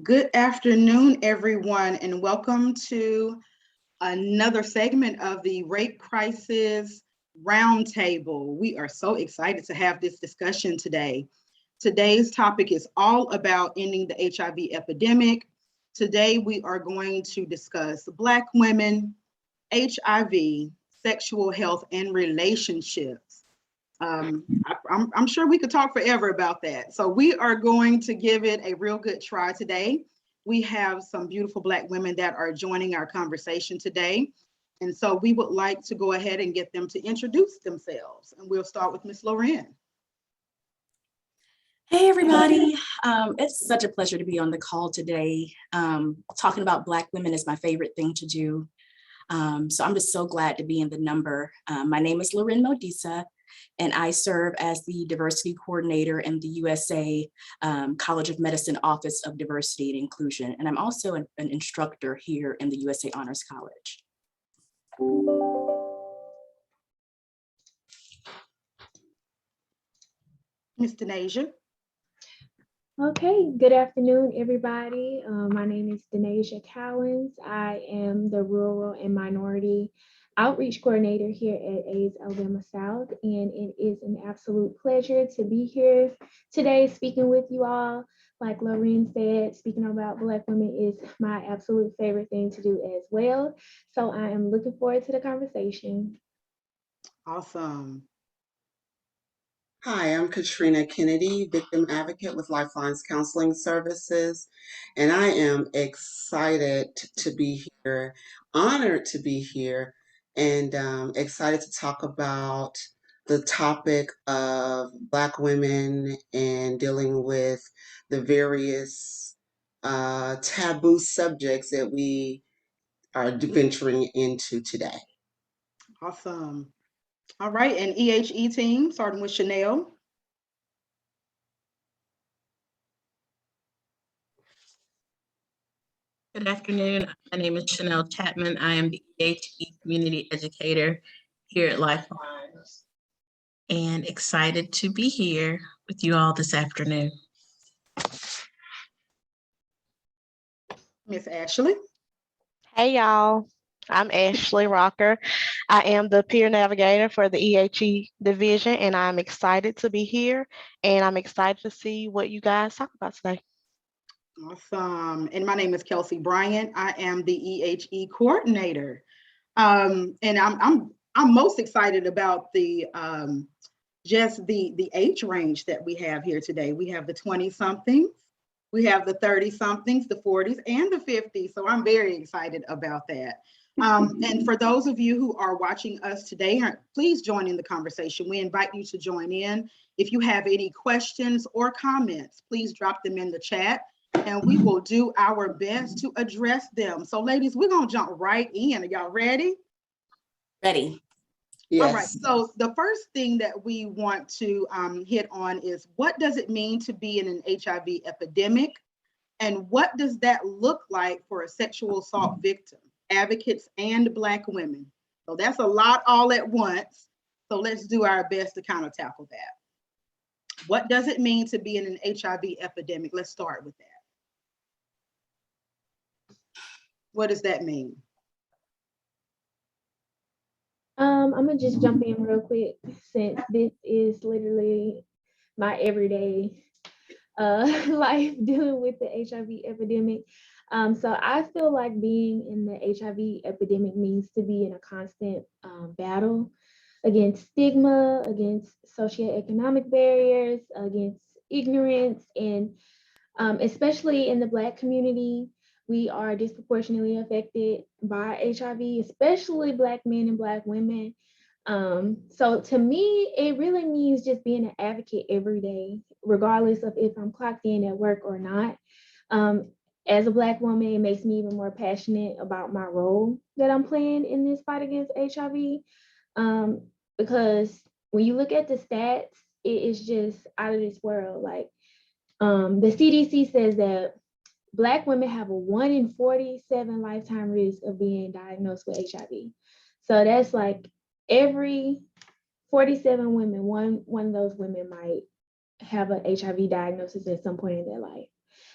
Good afternoon, everyone, and welcome to another segment of the Rape Crisis Roundtable. We are so excited to have this discussion today. Today's topic is all about ending the HIV epidemic. Today, we are going to discuss Black women, HIV, sexual health, and relationships. I'm sure we could talk forever about that. So we are going to give it a real good try today. We have some beautiful Black women that are joining our conversation today. And so we would like to go ahead and get them to introduce themselves. And we'll start with Miss Loren. Hey, everybody. It's such a pleasure to be on the call today. Talking about Black women is my favorite thing to do. So I'm just so glad to be in the number. My name is Loren Modisa, and I serve as the diversity coordinator in the USA College of Medicine Office of Diversity and Inclusion. And I'm also an instructor here in the USA Honors College. Ms. Denasia. Okay, good afternoon, everybody. My name is Denasia Cowens. I am the Rural and Minority Outreach Coordinator here at AIDS Alabama South, and it is an absolute pleasure to be here today speaking with you all. Like Loren said, speaking about Black women is my absolute favorite thing to do as well. So I am looking forward to the conversation. Awesome. Hi, I'm Katrina Kennedy, victim advocate with Lifelines Counseling Services, and I am excited to be here, honored to be here, and excited to talk about the topic of Black women and dealing with the various taboo subjects that we are venturing into today. Awesome. All right, and EHE team, starting with Chanel. Good afternoon. My name is Chanel Chapman. I am the EHE community educator here at Lifelines, and excited to be here with you all this afternoon. Miss Ashley. Hey y'all, I'm Ashley Rocker. I am the peer navigator for the EHE division, and I'm excited to be here, and I'm excited to see what you guys talk about today. Awesome. And my name is Kelsey Bryant. I am the EHE coordinator. And I'm most excited about the just the age range that we have here today. We have the 20-somethings, we have the 30-somethings, the 40s, and the 50s. So I'm very excited about that. And for those of you who are watching us today, please join in the conversation. We invite you to join in. If you have any questions or comments, please drop them in the chat, and we will do our best to address them. So ladies, we're gonna jump right in. Are y'all ready? Ready. Yes. All right, so the first thing that we want to hit on is, what does it mean to be in an HIV epidemic? And what does that look like for a sexual assault victim, advocates, and Black women? So that's a lot all at once. So let's do our best to kind of tackle that. What does it mean to be in an HIV epidemic? Let's start with that. What does that mean? I'm gonna just jump in real quick, since this is literally my everyday life dealing with the HIV epidemic. So I feel like being in the HIV epidemic means to be in a constant battle against stigma, against socioeconomic barriers, against ignorance, and especially in the Black community, we are disproportionately affected by HIV, especially Black men and Black women. So to me, it really means just being an advocate every day, regardless of if I'm clocked in at work or not. As a Black woman, it makes me even more passionate about my role that I'm playing in this fight against HIV. Because when you look at the stats, it is just out of this world. Like the CDC says that Black women have a 1 in 47 lifetime risk of being diagnosed with HIV. So that's like every 47 women, one of those women might have an HIV diagnosis at some point in their life.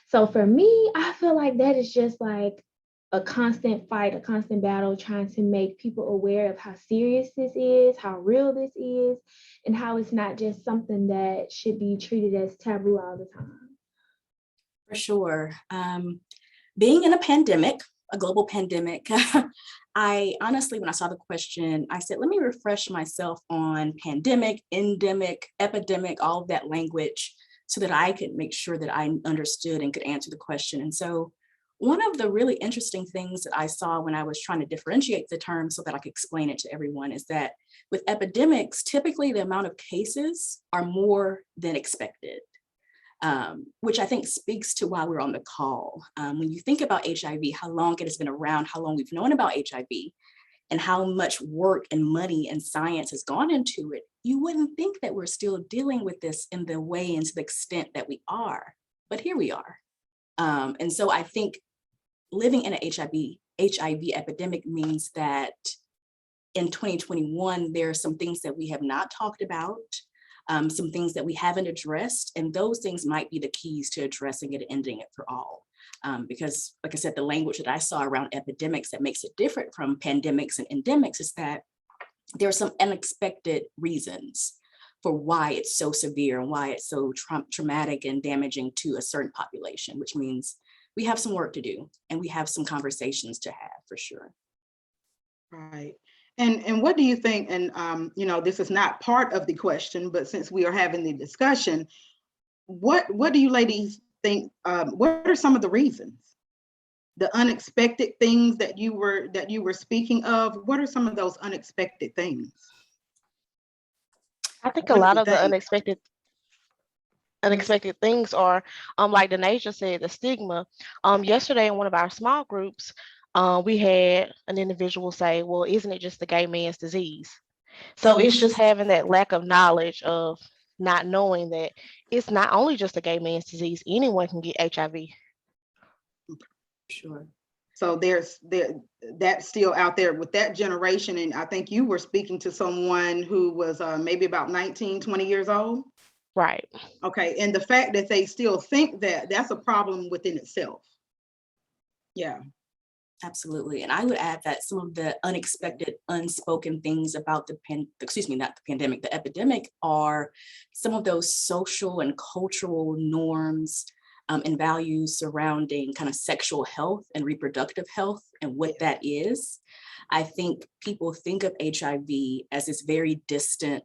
So for me, I feel like that is just like a constant fight, a constant battle, trying to make people aware of how serious this is, how real this is, and how it's not just something that should be treated as taboo all the time. For sure. Being in a pandemic, a global pandemic, I honestly, when I saw the question, I said, let me refresh myself on pandemic, endemic, epidemic, all of that language, so that I could make sure that I understood and could answer the question. And so one of the really interesting things that I saw when I was trying to differentiate the term so that I could explain it to everyone is that with epidemics, typically the amount of cases are more than expected. Which I think speaks to why we're on the call. When you think about HIV, how long it has been around, how long we've known about HIV, and how much work and money and science has gone into it, you wouldn't think that we're still dealing with this in the way and to the extent that we are, but here we are. And so I think living in an HIV epidemic means that in 2021, there are some things that we have not talked about, some things that we haven't addressed, and those things might be the keys to addressing it and ending it for all. Because like I said, the language that I saw around epidemics that makes it different from pandemics and endemics is that there are some unexpected reasons for why it's so severe and why it's so traumatic and damaging to a certain population, which means we have some work to do and we have some conversations to have for sure. Right. And what do you think, and this is not part of the question, but since we are having the discussion, what do you ladies think, what are some of the reasons? The unexpected things that you were speaking of, what are some of those unexpected things? I think a What do lot you of the think? unexpected things are, like Denasia said, the stigma. Yesterday in one of our small groups, we had an individual say, well, isn't it just the gay man's disease? So it's just having that lack of knowledge of not knowing that it's not only just a gay man's disease, anyone can get HIV. Sure. So that's still out there with that generation. And I think you were speaking to someone who was maybe about 19, 20 years old. Right. Okay. And the fact that they still think that's a problem within itself. Yeah. Absolutely. And I would add that some of the unexpected, unspoken things about not the pandemic, the epidemic, are some of those social and cultural norms and values surrounding kind of sexual health and reproductive health and what that is. I think people think of HIV as this very distant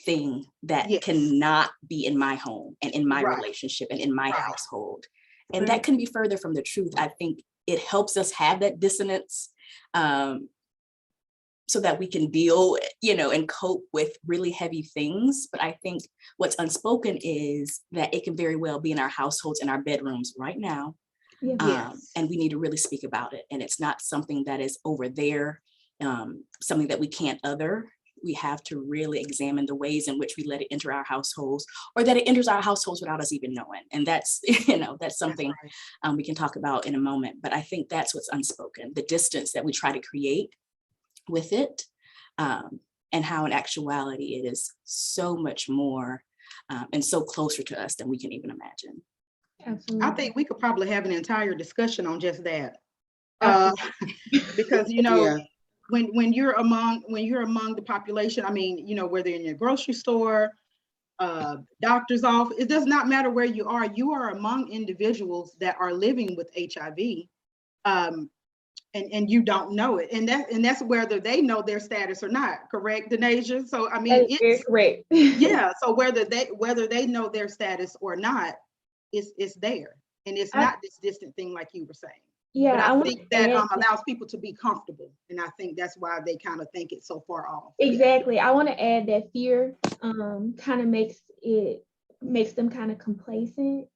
thing that cannot be in my home and in my relationship and in my household. And that can be further from the truth. I think it helps us have that dissonance so that we can deal, and cope with really heavy things. But I think what's unspoken is that it can very well be in our households, in our bedrooms right now. And we need to really speak about it. And it's not something that is over there, something that we can't other. We have to really examine the ways in which we let it enter our households, or that it enters our households without us even knowing. And that's, that's something we can talk about in a moment. But I think that's what's unspoken, the distance that we try to create with it, and how in actuality it is so much more and so closer to us than we can even imagine. Absolutely. I think we could probably have an entire discussion on just that. Because, when you're among the population, I mean, whether in your grocery store, doctor's office, it does not matter where you are among individuals that are living with HIV, and you don't know it, and that's whether they know their status or not. Correct, Denasia? So I mean, it's correct. Yeah. So whether they know their status or not, it's there, and it's not this distant thing like you were saying. Yeah, but I think that allows people to be comfortable, and I think that's why they kind of think it's so far off. Exactly. I want to add that fear kind of makes them kind of complacent,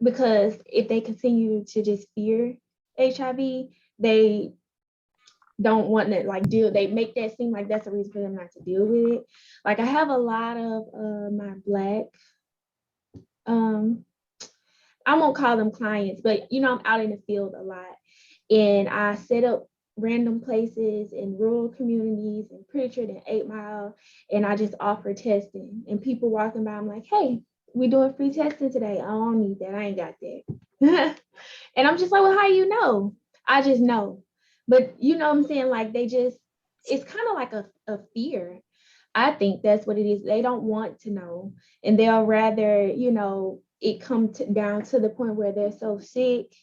because if they continue to just fear HIV, they don't want to they make that seem like that's a reason for them not to deal with it. Like, I have a lot of my Black, I won't call them clients, but I'm out in the field a lot, and I set up random places in rural communities in Pritchard and 8 Mile, and I just offer testing, and people walking by, I'm like, hey, we doing free testing today. I don't need that. I ain't got that. And I'm just like, well, how you know? I just know. But you know what I'm saying? Like it's kind of like a fear. I think that's what it is. They don't want to know. And they'll rather, it come down to the point where they're so sick,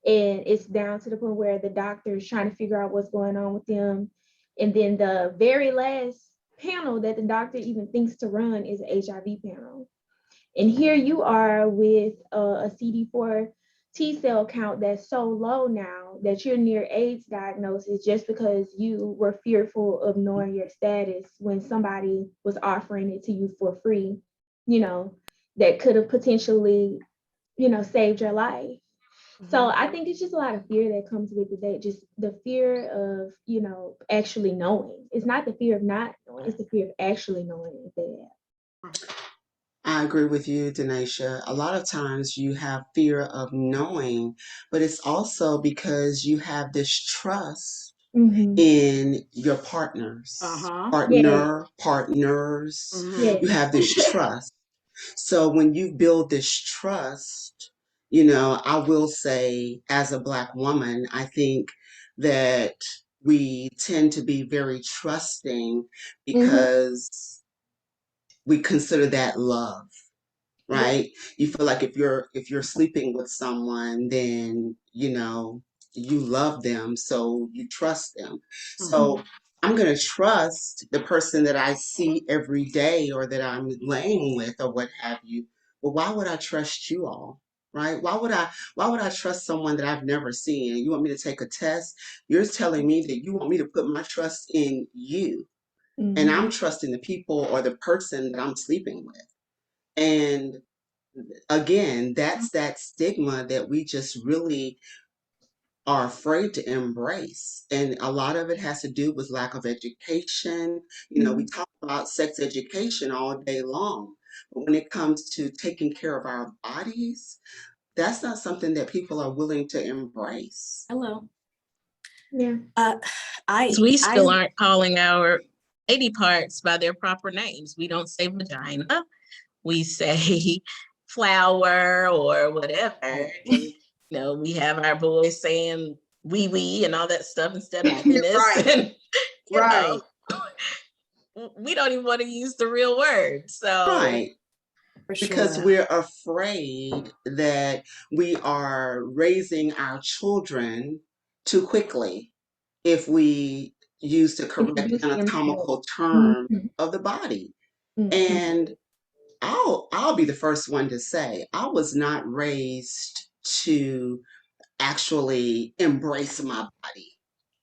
and it's down to the point where the doctor is trying to figure out what's going on with them. And then the very last panel that the doctor even thinks to run is an HIV panel. And here you are with a CD4 T cell count that's so low now that you're near AIDS diagnosis just because you were fearful of knowing your status when somebody was offering it to you for free, that could have potentially, saved your life. So I think it's just a lot of fear that comes with it. Just the fear of, actually knowing. It's not the fear of not knowing, it's the fear of actually knowing that. I agree with you, Denisha. A lot of times you have fear of knowing, but it's also because you have this trust in your partners, partners. Yeah. You have this trust. So when you build this trust, I will say as a Black woman, I think that we tend to be very trusting because we consider that love, right? You feel like if you're sleeping with someone, then you love them, so you trust them. So I'm going to trust the person that I see every day or that I'm laying with or what have you. Well, why would I trust you all? Right? Why would I trust someone that I've never seen? You want me to take a test? You're telling me that you want me to put my trust in you. And I'm trusting the people or the person that I'm sleeping with. And again, that's that stigma that we just really are afraid to embrace. And a lot of it has to do with lack of education. We talk about sex education all day long, but when it comes to taking care of our bodies, that's not something that people are willing to embrace. Hello. Yeah. We still aren't calling our lady parts by their proper names. We don't say vagina. We say flower or whatever. And, we have our boys saying wee wee and all that stuff instead of penis. Right. And, Right. We don't even want to use the real word. So Right. For sure. Because we're afraid that we are raising our children too quickly if we use the correct anatomical term of the body. And I'll be the first one to say I was not raised to actually embrace my body,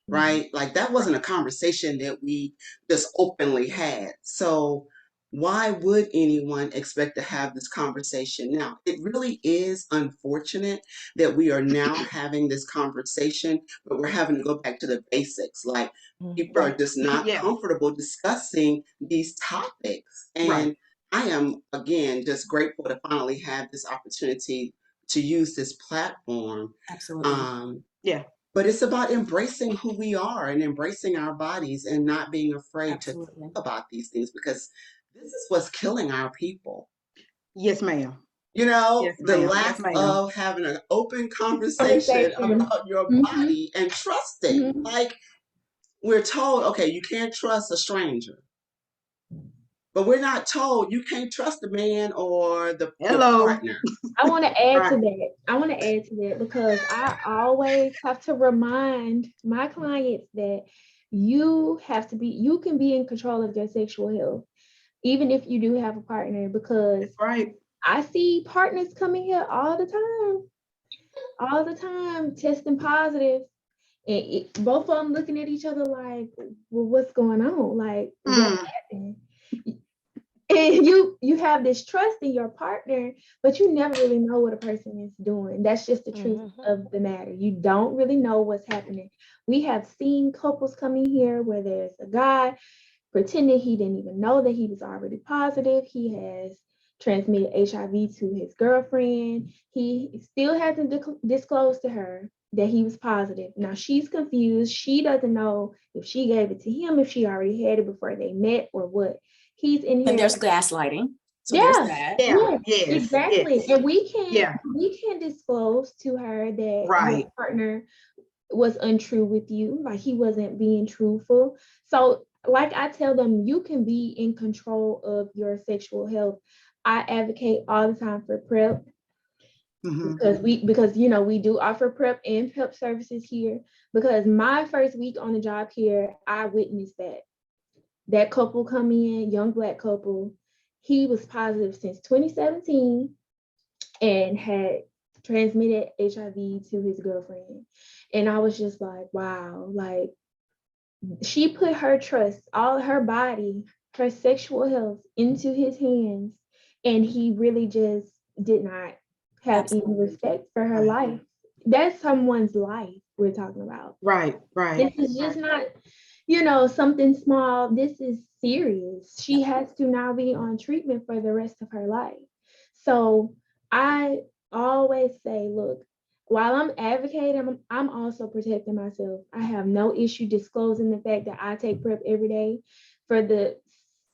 right? Like that wasn't a conversation that we just openly had. So why would anyone expect to have this conversation now? It really is unfortunate that we are now having this conversation, but we're having to go back to the basics. Like people are just not comfortable discussing these topics. And I am, again, just grateful to finally have this opportunity to use this platform. Absolutely. But it's about embracing who we are and embracing our bodies and not being afraid to talk about these things, because this is what's killing our people. Yes, ma'am. The lack of having an open conversation about your body and trusting. Like we're told, okay, you can't trust a stranger. But we're not told you can't trust the man or the partner. I want to add to that. Because I always have to remind my clients that you can be in control of your sexual health, even if you do have a partner, because I see partners coming here all the time, testing positive. And both of them looking at each other like, well, what's going on? Like, what happened? And you have this trust in your partner, but you never really know what a person is doing. That's just the truth of the matter. You don't really know what's happening. We have seen couples coming here where there's a guy pretending he didn't even know that he was already positive. He has transmitted HIV to his girlfriend. He still hasn't disclosed to her that he was positive. Now she's confused. She doesn't know if she gave it to him, if she already had it before they met, or what. He's in here. And there's gaslighting. So there's Yeah, that. Yeah, yes, yes, exactly. yes. And Yeah, we can disclose to her that right. your partner was untrue with you, like he wasn't being truthful. So like I tell them, you can be in control of your sexual health. I advocate all the time for PrEP Mhm. because you know we do offer PrEP and PEP services here. Because my first week on the job here, I witnessed that couple come in, young Black couple. He was positive since 2017 and had transmitted HIV to his girlfriend. And I was just like, wow, like she put her trust, all her body, her sexual health into his hands. And he really just did not have any Absolutely. respect for her Right. life. That's someone's life we're talking about. Right, right. This is just not, you know, something small. This is serious. She has to now be on treatment for the rest of her life. So I always say, look, while I'm advocating, I'm also protecting myself. I have no issue disclosing the fact that I take PrEP every day for the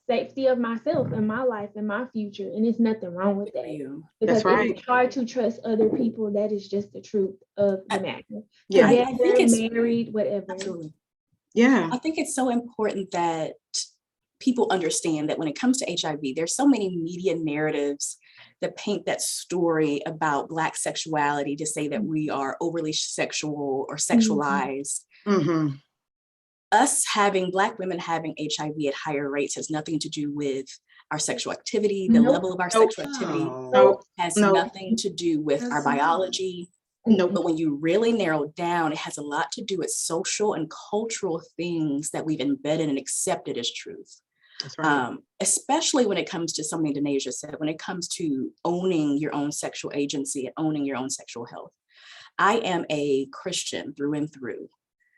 safety of myself and my life and my future. And there's nothing wrong with For that. you. Because That's right. it's hard to trust other people. That is just the truth of the matter. Yeah. I think Together, it's married, whatever. absolutely. Yeah. I think it's so important that people understand that when it comes to HIV, there's so many media narratives that paint that story about Black sexuality to say that we are overly sexual or sexualized. Mm-hmm. Us Black women having HIV at higher rates has nothing to do with our sexual activity. The Nope. level of our Nope. sexual activity Nope. has Nope. nothing to do with our Absolutely. biology. Nope. But when you really narrow it down, it has a lot to do with social and cultural things that we've embedded and accepted as truth. That's right. Especially when it comes to something Denasia said, when it comes to owning your own sexual agency and owning your own sexual health. I am a Christian through and through.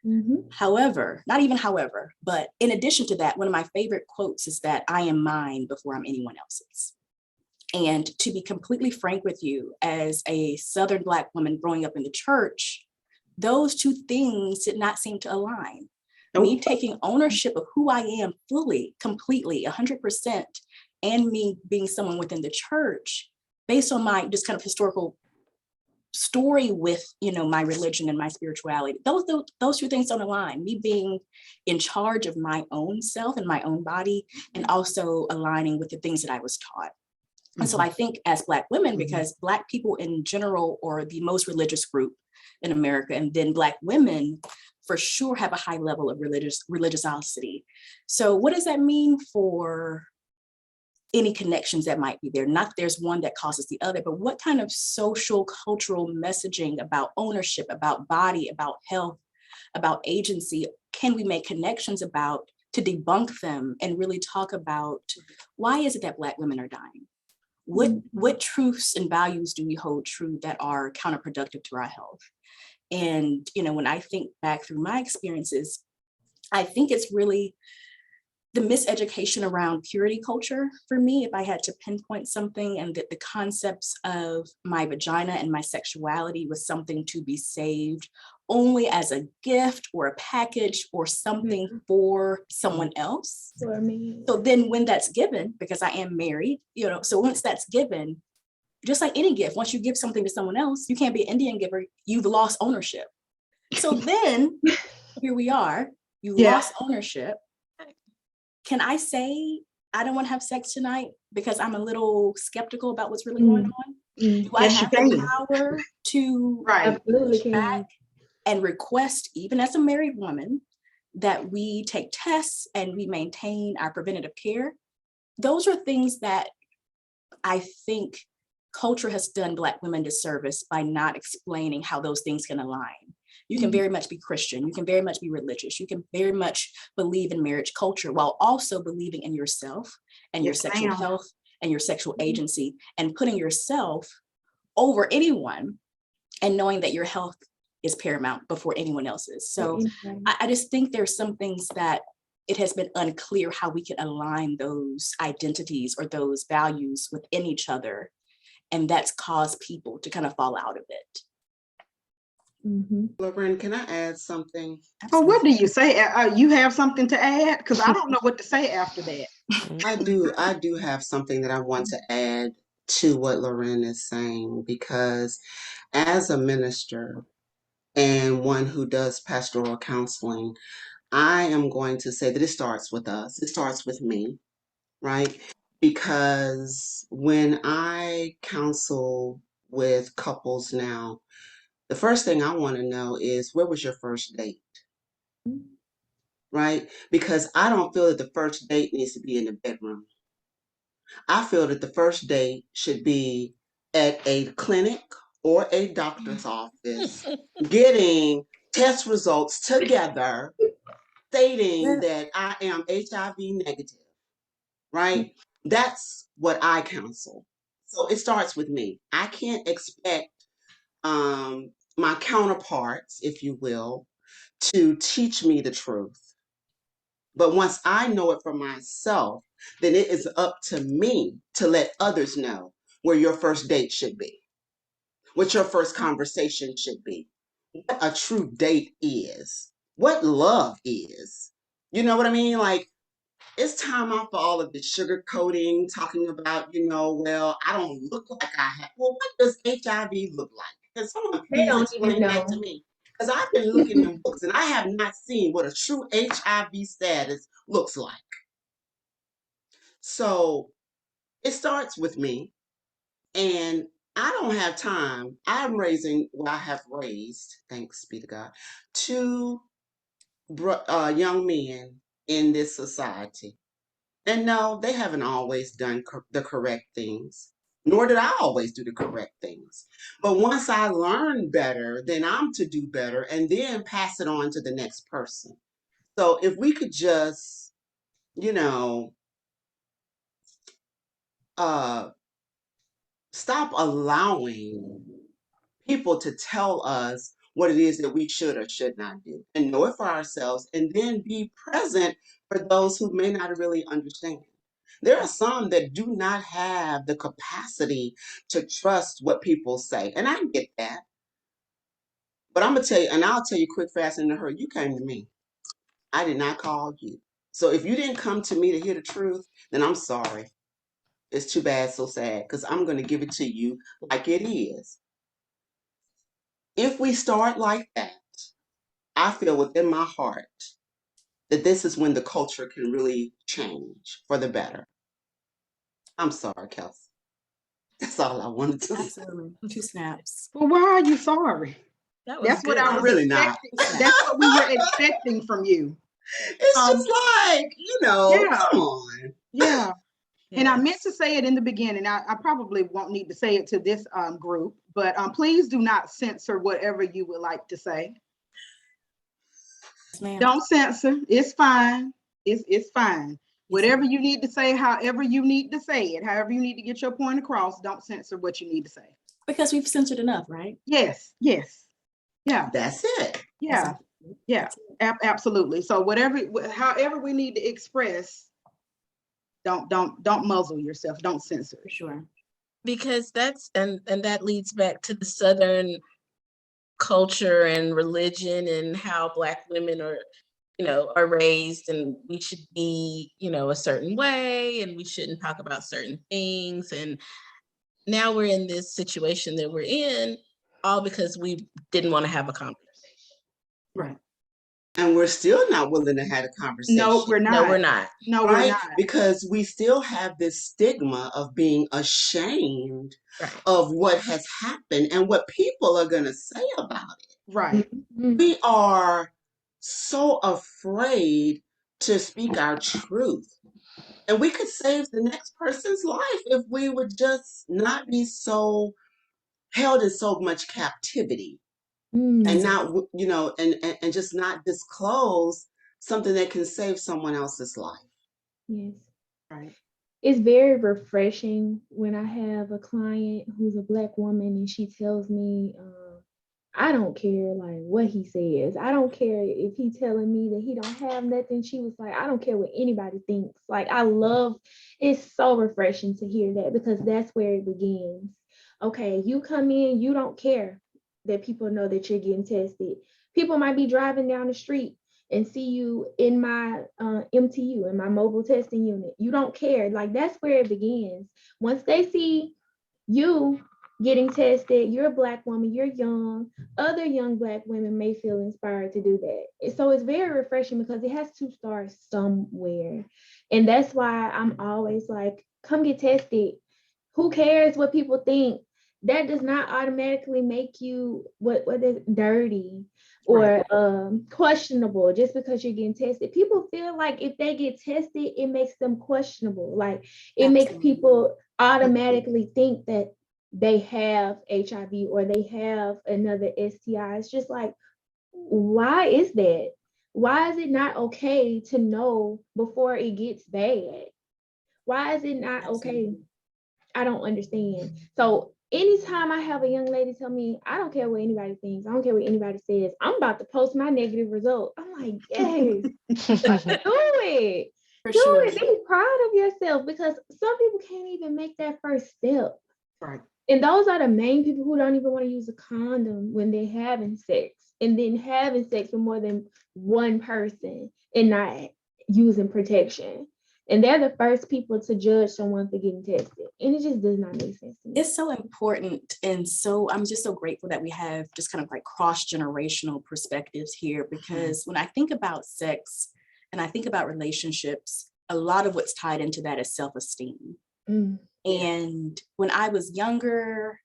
Mm-hmm. However, not even however, but in addition to that, one of my favorite quotes is that I am mine before I'm anyone else's. And to be completely frank with you, as a Southern Black woman growing up in the church, those two things did not seem to align. Nope. Me taking ownership of who I am fully, completely, 100%, and me being someone within the church, based on my just kind of historical story with, you know, my religion and my spirituality, those two things don't align. Me being in charge of my own self and my own body, and also aligning with the things that I was taught. And so I think as Black women, because Black people in general are the most religious group in America, and then Black women for sure have a high level of religiosity. So what does that mean for any connections that might be there? Not there's one that causes the other, but what kind of social, cultural messaging about ownership, about body, about health, about agency can we make connections about to debunk them and really talk about why is it that Black women are dying? What truths and values do we hold true that are counterproductive to our health? And, you know, when I think back through my experiences, I think it's really the miseducation around purity culture for me, if I had to pinpoint something, and that the concepts of my vagina and my sexuality was something to be saved only as a gift or a package or something for someone else. For me. So then when that's given, because I am married, you know, so once that's given, just like any gift, once you give something to someone else, you can't be an Indian giver, you've lost ownership. So then here we are, you lost ownership. Can I say I don't want to have sex tonight because I'm a little skeptical about what's really going on? Do I Yes, you have the can. power to Absolutely push back and request, even as a married woman, that we take tests and we maintain our preventative care? Those are things that I think culture has done Black women disservice by not explaining how those things can align. You can very much be Christian, you can very much be religious, you can very much believe in marriage culture while also believing in yourself and your sexual health and your sexual agency, and putting yourself over anyone and knowing that your health is paramount before anyone else's. So I just think there's some things that it has been unclear how we can align those identities or those values within each other. And that's caused people to kind of fall out of it. Lauren, can I add something? Oh, what do you say? You have something to add? Because I don't know what to say after that. I do have something that I want to add to what Lauren is saying, because as a minister and one who does pastoral counseling, I am going to say that it starts with us. It starts with me, right? Because when I counsel with couples now, the first thing I want to know is, where was your first date? Right? Because I don't feel that the first date needs to be in the bedroom. I feel that the first date should be at a clinic or a doctor's office, getting test results together, stating that I am HIV negative, right? That's what I counsel. So it starts with me. I can't expect my counterparts, if you will, to teach me the truth. But once I know it for myself, then it is up to me to let others know where your first date should be, what your first conversation should be, what a true date is, what love is. You know what I mean? Like, it's time out for all of the sugar coating, talking about, well, I don't look like I have. Well, what does HIV look like? Can someone They please don't even explain that to know. me? Because I've been looking in books and I have not seen what a true HIV status looks like. So it starts with me, and I don't have time. I'm raising what I have raised, thanks be to God, two young men in this society. And no, they haven't always done the correct things, nor did I always do the correct things. But once I learn better, then I'm to do better and then pass it on to the next person. So if we could just, you know, uh, stop allowing people to tell us what it is that we should or should not do, and know it for ourselves, and then be present for those who may not really understand. There are some that do not have the capacity to trust what people say, and I get that. But I'm gonna tell you, and I'll tell you quick, fast, and in a hurry. You came to me. I did not call you. So if you didn't come to me to hear the truth, then I'm sorry. It's too bad, so sad, because I'm gonna give it to you like it is. If we start like that, I feel within my heart that this is when the culture can really change for the better. I'm sorry, Kelsey. That's all I wanted to say. Absolutely. 2 snaps. Well, why are you sorry? That was That's what good. I I'm was really not. expecting. That's what we were expecting from you. It's Um, just like, yeah, come on. yeah. And I meant Yes. to say it in the beginning. I probably won't need to say it to this group, but please do not censor whatever you would like to say. Yes, ma'am. Don't censor. It's fine. It's fine. Whatever you need to say, however you need to say it, however you need to get your point across, don't censor what you need to say. Because we've censored enough, right? Yes, yes. Yeah, That's it. yeah, yeah. Absolutely. So however we need to express, don't muzzle yourself. Don't censor For it. sure. Because and that leads back to the Southern culture and religion and how Black women are raised, and we should be, a certain way, and we shouldn't talk about certain things. And now we're in this situation that we're in, all because we didn't want to have a conversation. Right. And we're still not willing to have a conversation. No, we're not. No, we're not. No, we're Right? not. Because we still have this stigma of being ashamed Right. of what has happened and what people are going to say about it. Right. We are so afraid to speak our truth. And we could save the next person's life if we would just not be so held in so much captivity, and not, and just not disclose something that can save someone else's life. Yes. Right. It's very refreshing when I have a client who's a Black woman and she tells me, I don't care like what he says. I don't care if he's telling me that he don't have nothing. She was like, I don't care what anybody thinks. Like, it's so refreshing to hear that, because that's where it begins. Okay, you come in, you don't care. that people know that you're getting tested. People might be driving down the street and see you in my MTU, in my mobile testing unit. You don't care. Like, that's where it begins. Once they see you getting tested, you're a Black woman, you're young, other young Black women may feel inspired to do that. So it's very refreshing because it has to start somewhere. And that's why I'm always like, come get tested. Who cares what people think? That does not automatically make you what is dirty or questionable just because you're getting tested. People feel like if they get tested, it makes them questionable. Like, it makes people automatically think that they have HIV or they have another STI. It's just like, why is that? Why is it not okay to know before it gets bad? Why is it not okay? I don't understand. So anytime I have a young lady tell me, I don't care what anybody thinks, I don't care what anybody says, I'm about to post my negative result. I'm like, yes, do it. For Do sure. it. Be proud of yourself, because some people can't even make that first step. Right. And those are the main people who don't even want to use a condom when they're having sex, and then having sex with more than one person and not using protection. And they're the first people to judge someone for getting tested. And it just does not make sense to me. It's so important. And so I'm just so grateful that we have just kind of like cross-generational perspectives here, because when I think about sex and I think about relationships, a lot of what's tied into that is self-esteem. And when I was younger,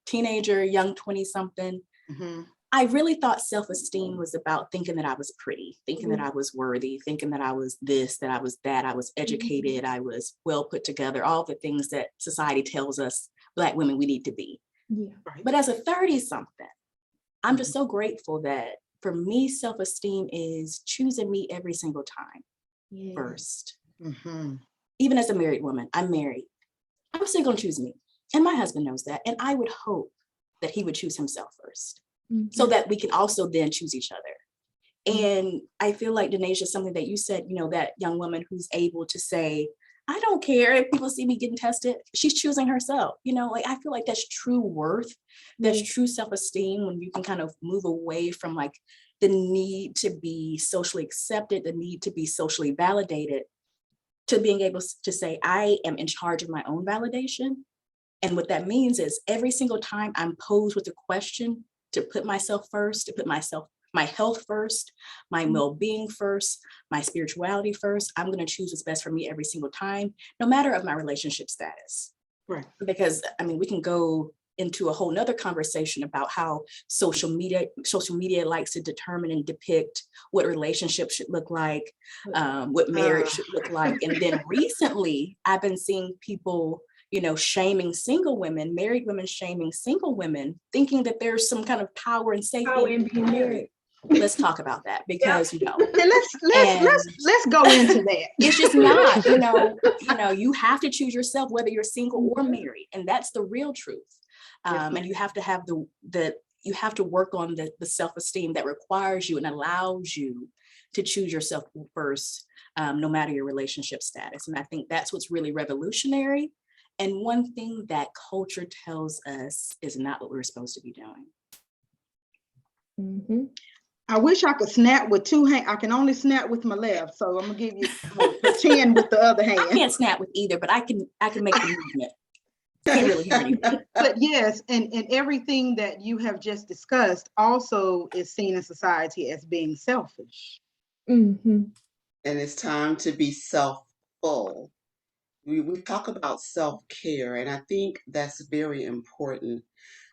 teenager, young 20-something, I really thought self-esteem was about thinking that I was pretty, thinking that I was worthy, thinking that I was this, that I was that, I was educated, I was well put together, all the things that society tells us Black women we need to be. But as a 30-something, I'm just so grateful that for me, self-esteem is choosing me every single time first. Even as a married woman, I'm married. I'm still gonna choose me. And my husband knows that. And I would hope that he would choose himself first, so that we can also then choose each other. And I feel like, Denasia, something that you said, you know, that young woman who's able to say, I don't care if people see me getting tested, she's choosing herself. You know, like, I feel like that's true worth, that's true self-esteem, when you can kind of move away from like the need to be socially accepted, the need to be socially validated, to being able to say, I am in charge of my own validation. And what that means is every single time I'm posed with a question, to put myself first, to put my health first, my well-being first, my spirituality first. I'm going to choose what's best for me every single time, no matter of my relationship status. Right. Because I mean, we can go into a whole nother conversation about how social media likes to determine and depict what relationships should look like, what marriage should look like. And then recently, I've been seeing people, you know, shaming single women, married women shaming single women, thinking that there's some kind of power and safety in being married. Let's talk about that, because no. Let's go into that. It's just not, you know, you have to choose yourself whether you're single or married, and that's the real truth. And you have to have you have to work on the self-esteem that requires you and allows you to choose yourself first, no matter your relationship status. And I think that's what's really revolutionary. And one thing that culture tells us is not what we're supposed to be doing. I wish I could snap with two hands. I can only snap with my left, so I'm gonna give you pretend with the other hand. I can't snap with either, but I can make the movement. Can't really hear anything. But yes, and everything that you have just discussed also is seen in society as being selfish. And it's time to be self-full. We talk about self-care, and I think that's very important.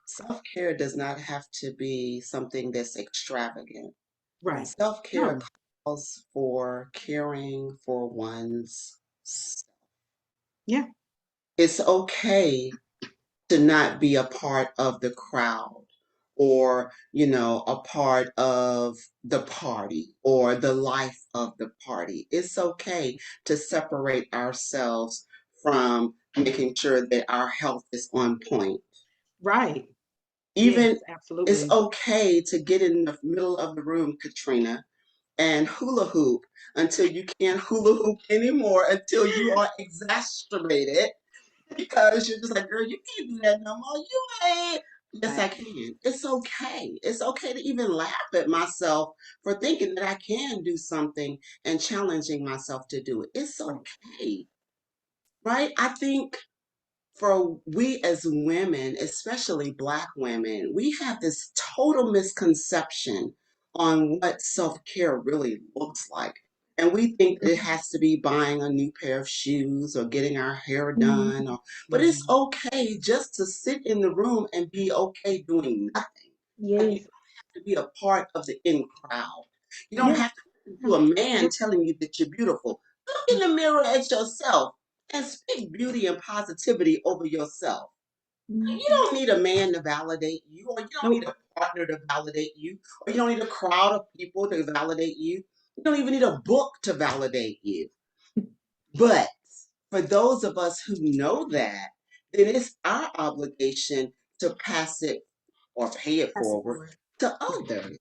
Self-care does not have to be something that's extravagant. Right. Self-care calls for caring for one's self. Yeah. It's okay to not be a part of the crowd, or, you know, a part of the party or the life of the party. It's okay to separate ourselves from making sure that our health is on point. Right. Even yes, absolutely. It's okay to get in the middle of the room, Katrina, and hula hoop until you can't hula hoop anymore, until you are exasperated, because you're just like, girl, you can't do that no more. You ain't Yes, Right. I can. It's okay. It's okay to even laugh at myself for thinking that I can do something and challenging myself to do it. It's okay, right? I think for we as women, especially Black women, we have this total misconception on what self-care really looks like. And we think that it has to be buying a new pair of shoes or getting our hair done, but it's Mhm. okay just to sit in the room and be okay doing nothing. Like, you Yes. don't have to be a part of the in crowd. You don't Yeah. have to listen to a man telling you that you're beautiful. Look in the mirror at yourself and speak beauty and positivity over yourself. You Mhm. don't need a man to validate you, or you don't need Nope. a partner to validate you, or you don't need a crowd of people to validate you. You don't even need a book to validate you. But for those of us who know that, then it's our obligation to pass it or pay it Pass it forward forward. to others.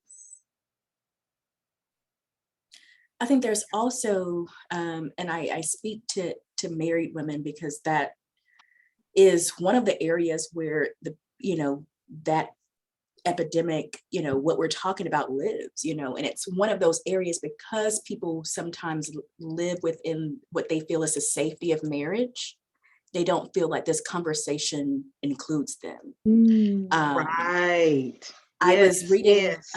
I think there's also, and I speak to married women because that is one of the areas where that epidemic, what we're talking about lives, and it's one of those areas because people sometimes live within what they feel is the safety of marriage. They don't feel like this conversation includes them. Mm. Right. I was Yes. reading Yes.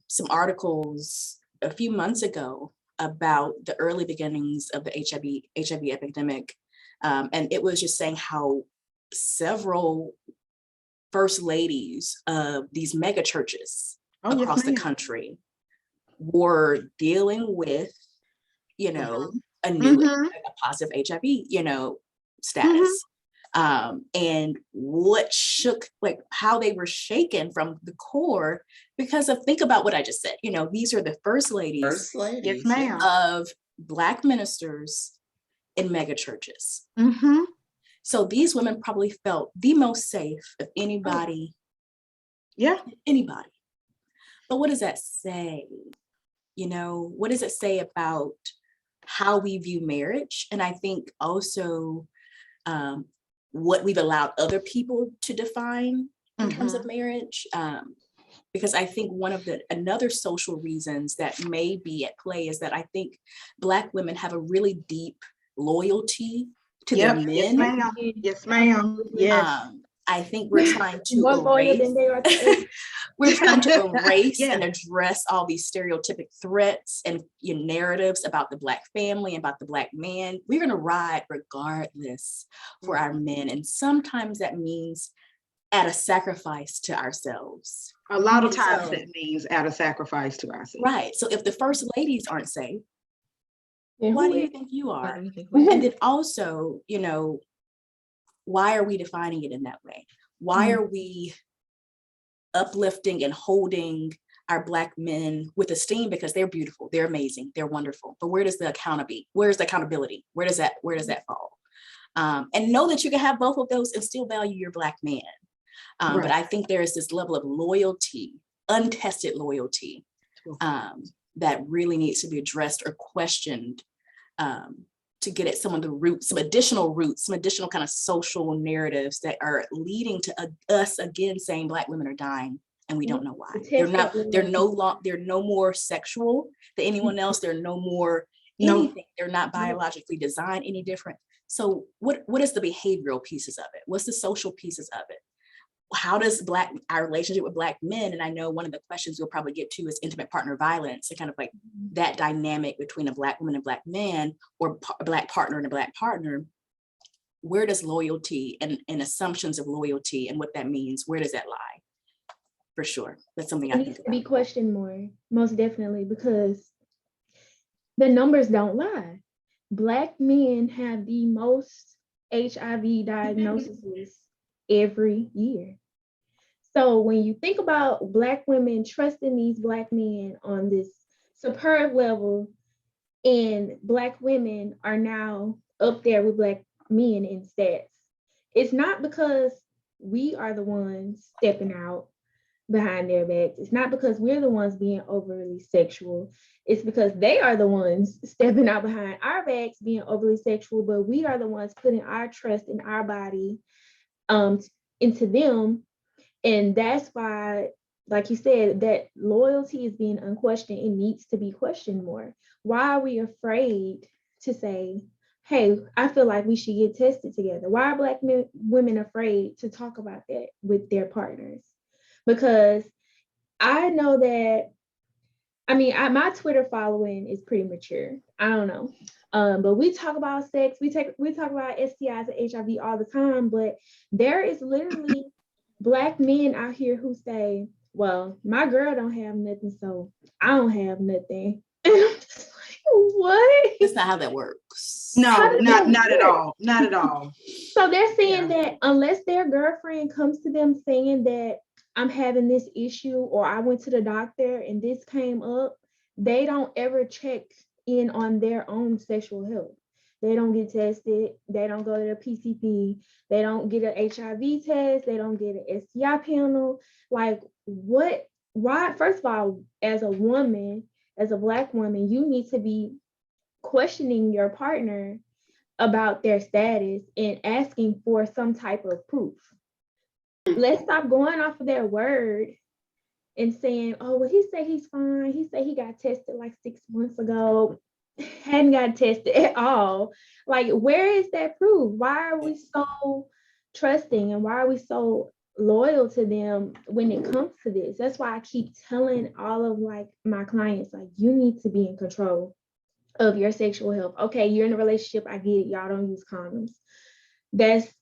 some articles a few months ago about the early beginnings of the HIV epidemic. And it was just saying how several first ladies of these mega churches Oh, yes, across the ma'am. country were dealing with, Mhm. a new, Mhm. a positive HIV, Mhm. status. And what shook, like how they were shaken from the core because of, think about what I just said, these are the first ladies First Yes, ladies, yeah. ma'am. of Black ministers in mega churches. Mhm. So these women probably felt the most safe of Oh, anybody. yeah. But what does that say? What does it say about how we view marriage? And I think also um, what we've allowed other people to define in terms of Mhm. marriage. Because I think another social reasons that may be at play is that I think Black women have a really deep loyalty to their Yep. Yes, men. ma'am. Yes, Yes, ma'am. absolutely. Yes. I think we're trying to More loyal erase than they are to us. we're trying to erase Yeah. and address all these stereotypic threats and narratives about the Black family, about the Black man. We're going to ride regardless for our men. And sometimes that means at a sacrifice to ourselves. A lot of And times so, that means at a sacrifice to ourselves. right. So if the first ladies aren't safe, And why who do you is? think you What do are? you think we And are? then also, why are we defining it in that way? Why Mm. are we uplifting and holding our Black men with esteem because they're beautiful, they're amazing, they're wonderful? But where does the accountability? Where's the accountability? Where does that fall? And know that you can have both of those and still value your Black man. But Right. I think there is this level of loyalty, untested loyalty, that really needs to be addressed or questioned, to get at some of the roots, some additional kind of social narratives that are leading to us again saying Black women are dying and we don't know why. To test that They're loyalty. they're no more sexual than anyone else. They're no more No. anything. They're not biologically designed any different. So what is the behavioral pieces of it? What's the social pieces of it? How does our relationship with Black men, and I know one of the questions we'll probably get to is intimate partner violence, and kind of like that dynamic between a Black woman and Black man, or a Black partner and a Black partner. Where does loyalty and assumptions of loyalty and what that means, where does that lie? For sure, that's something It I needs think to be about. questioned more, most definitely, because the numbers don't lie. Black men have the most HIV diagnoses every year. So when you think about Black women trusting these Black men on this superb level, and Black women are now up there with Black men in stats, it's not because we are the ones stepping out behind their backs. It's not because we're the ones being overly sexual. It's because they are the ones stepping out behind our backs being overly sexual, but we are the ones putting our trust in our body into them. And that's why, like you said, that loyalty is being unquestioned. It needs to be questioned more. Why are we afraid to say, hey, I feel like we should get tested together? Why are Black women afraid to talk about that with their partners? Because I know that, my Twitter following is pretty mature. I don't know. But we talk about sex, we talk about STIs and HIV all the time, but there is literally Black men out here who say, well, my girl don't have nothing, so I don't have nothing. And I'm just like, what? That's not how that works. No, not at all. Not at all. So they're saying that unless their girlfriend comes to them saying that I'm having this issue or I went to the doctor and this came up, they don't ever check in on their own sexual health. They don't get tested. They don't go to the PCP. They don't get an HIV test. They don't get an STI panel. Like, what? Why? First of all, as a woman, as a Black woman, you need to be questioning your partner about their status and asking for some type of proof. Let's stop going off of their word and saying, oh, well, he said he's fine. He said he got tested like 6 months ago, hadn't got tested at all. Like, where is that proof? Why are we so trusting and why are we so loyal to them when it comes to this? That's why I keep telling all of like my clients, like, you need to be in control of your sexual health. Okay, you're in a relationship. I get it. Y'all don't use condoms. That's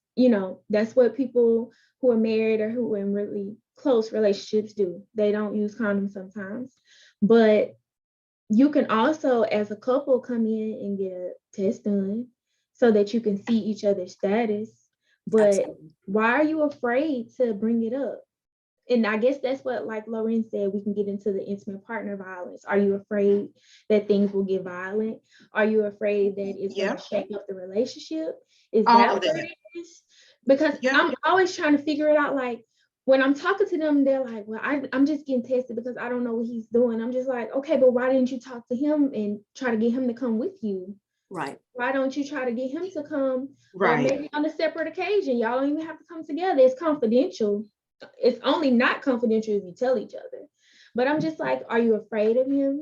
what people who are married or who are in really close relationships do. They don't use condoms sometimes. But you can also, as a couple, come in and get a test done so that you can see each other's status. But Absolutely. why are you afraid to bring it up? And I guess that's what, like Lauren said, we can get into the intimate partner violence. Are you afraid that things will get violent? Are you afraid that it's going to shake up the relationship? Is that what it is? Because I'm always trying to figure it out. Like, when I'm talking to them, they're like, well, I'm just getting tested because I don't know what he's doing. I'm just like, okay, but why didn't you talk to him and try to get him to come with you? Right. Why don't you try to get him to come? Right. Or maybe on a separate occasion. Y'all don't even have to come together. It's confidential. It's only not confidential if you tell each other. But I'm just like, are you afraid of him?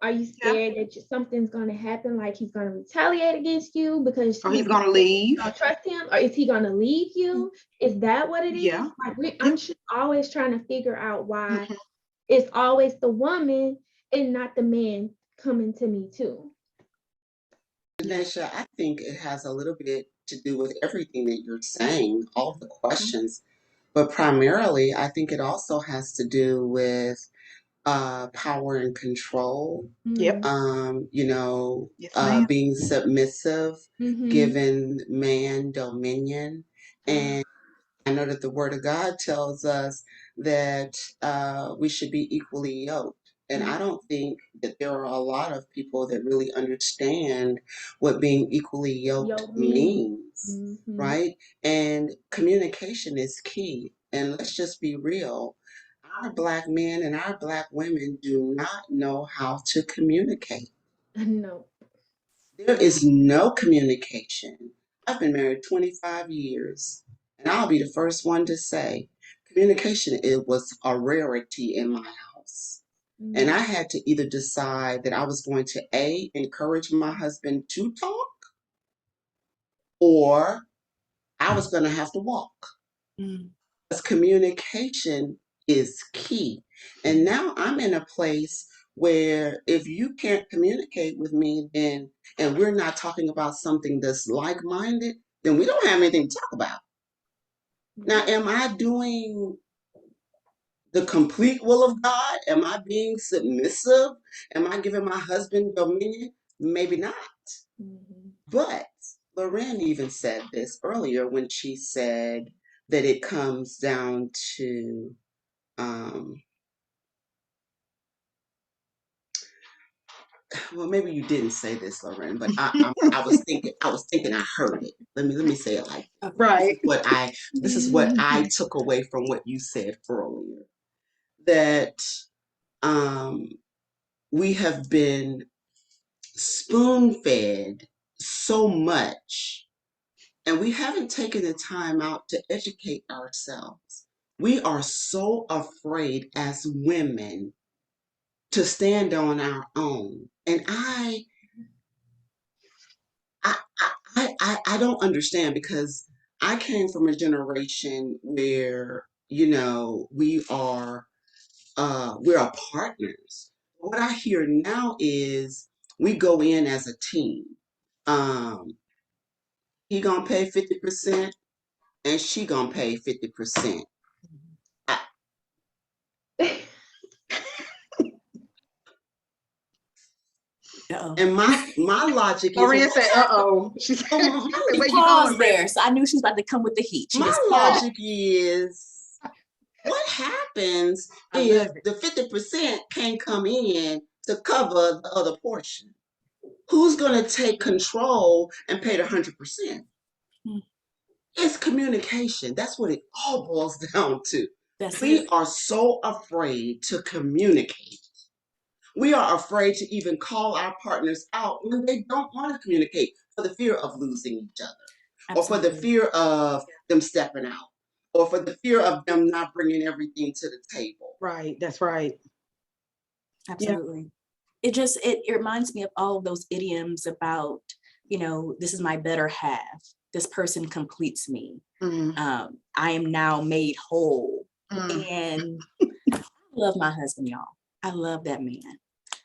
Are you scared that something's going to happen, like he's going to retaliate against you because he's going to leave? You don't trust him, or is he going to leave you? Is that what it is? Like, I'm just always trying to figure out why it's always the woman and not the man coming to me too. Naisha, I think it has a little bit to do with everything that you're saying, all of the questions, but primarily I think it also has to do with power and control. Yep. Being submissive, giving man dominion. And I know that the Word of God tells us that we should be equally yoked. And I don't think that there are a lot of people that really understand what being equally yoked means, right? And communication is key. And let's just be real. Our Black men and our Black women do not know how to communicate. No. There is no communication. I've been married 25 years, and I'll be the first one to say communication, it was a rarity in my house. And I had to either decide that I was going to encourage my husband to talk, or I was going to have to walk. Because communication is key. And now I'm in a place where if you can't communicate with me, then, and we're not talking about something that's like-minded, then we don't have anything to talk about. Now, am I doing the complete will of God? Am I being submissive? Am I giving my husband dominion? Maybe not. But Lorraine even said this earlier when she said that it comes down to well, maybe you didn't say this, Lorraine, but I was thinking I heard it. Let me say it like that. Right. This is what I took away from what you said earlier. That we have been spoon-fed so much, and we haven't taken the time out to educate ourselves. we are so afraid as women to stand on our own. And I don't understand, because I came from a generation where, we are partners. What I hear now is we go in as a team. Um, he gonna pay 50% and she gonna pay 50%. I, Uh-oh. and my logic is, Maria said, "Uh-oh." She said, You "Where you paused going, there, so I knew she was about to come with the heat. She my just paused. logic is, what happens I if love it. the 50% can't come in to cover the other portion? Who's going to take control and pay the 100%? Hmm. It's communication. That's what it all boils down to. That's We it. are so afraid to communicate. We are afraid to even call our partners out when they don't want to communicate, for the fear of losing each other, or for the Absolutely. fear of them stepping out, or for the fear of them not bringing everything to the table. Right. That's right. Absolutely. It reminds me of all of those idioms about, this is my better half. This person completes me. Mm, I am now made whole. mm. And I love my husband, y'all. I love that man.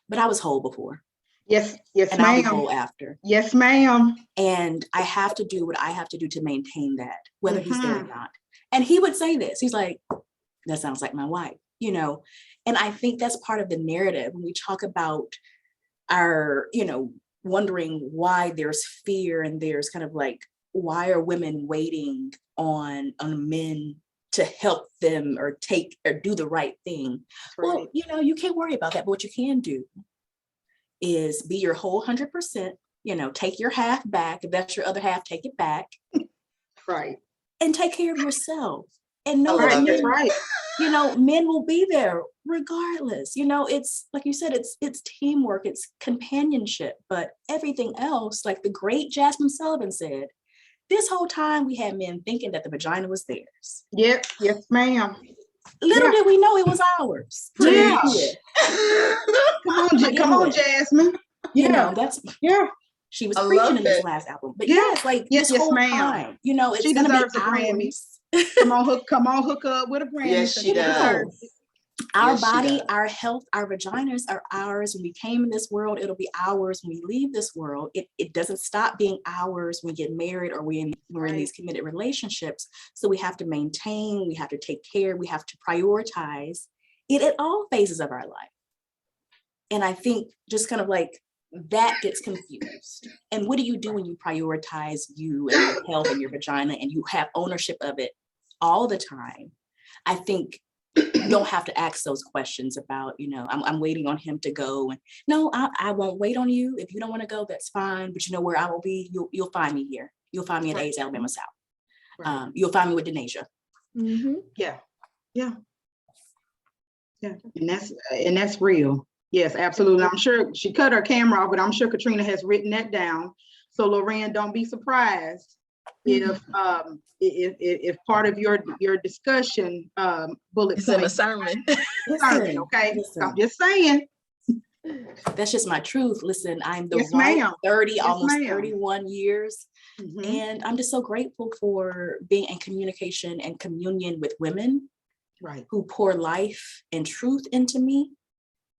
But I was whole before. Yes, And I'll be ma'am. whole after. Yes, ma'am. And I have to do what I have to do to maintain that, whether he's there or Mhm. not. And he would say this. He's like, that sounds like my wife, And I think that's part of the narrative when we talk about our, wondering why there's fear, and there's kind of like, why are women waiting on men to help them or take or do the right thing? Right. Well, you can't worry about that. But what you can do is be your whole 100%, take your half back. If that's your other half, take it back Right. and take care of yourself. And I know that love That's it. right. men will be there regardless. It's like you said, it's teamwork, it's companionship, but everything else, like the great Jasmine Sullivan said, this whole time we had men thinking that the vagina was theirs. Yep. Yes, ma'am. Little Yeah. did we know it was ours. To Yeah. begin with. Come on, Jasmine. Yeah. That's Yeah. she was I preaching love in this it. last album. But Yeah. yes, like Yes, this whole ma'am. time, it's She gonna be deserves a Grammy. ours. Come on, hook up with a Grammy. Yes, she deserves does. it. Our Yes, she body, does. our health, our vaginas are ours when we came in this world. It'll be ours when we leave this world. It doesn't stop being ours when we get married or we're in Right. these committed relationships. So we have to maintain, we have to take care, we have to prioritize it at all phases of our life. And I think just kind of like that gets confused. And what do you do when you prioritize you and your health and your vagina and you have ownership of it all the time? I think you don't have to ask those questions about, I'm waiting on him to go. And no, I won't wait on you. If you don't want to go, that's fine. But you know where I will be? You'll find me here. You'll find me at Right. A's Alabama South. Right. You'll find me with Denasia. Mm-hmm. Yeah. Yeah. Yeah. And that's real. Yes, absolutely. I'm sure she cut her camera off, but I'm sure Katrina has written that down. So Lorraine, don't be surprised if part of your discussion bullet It's in a point sermon. sermon, okay? Listen. I'm just saying. That's just my truth. Listen, I'm the Yes, right ma'am. 30, Yes, almost ma'am. 31 years. Mhm. And I'm just so grateful for being in communication and communion with women Right. who pour life and truth into me.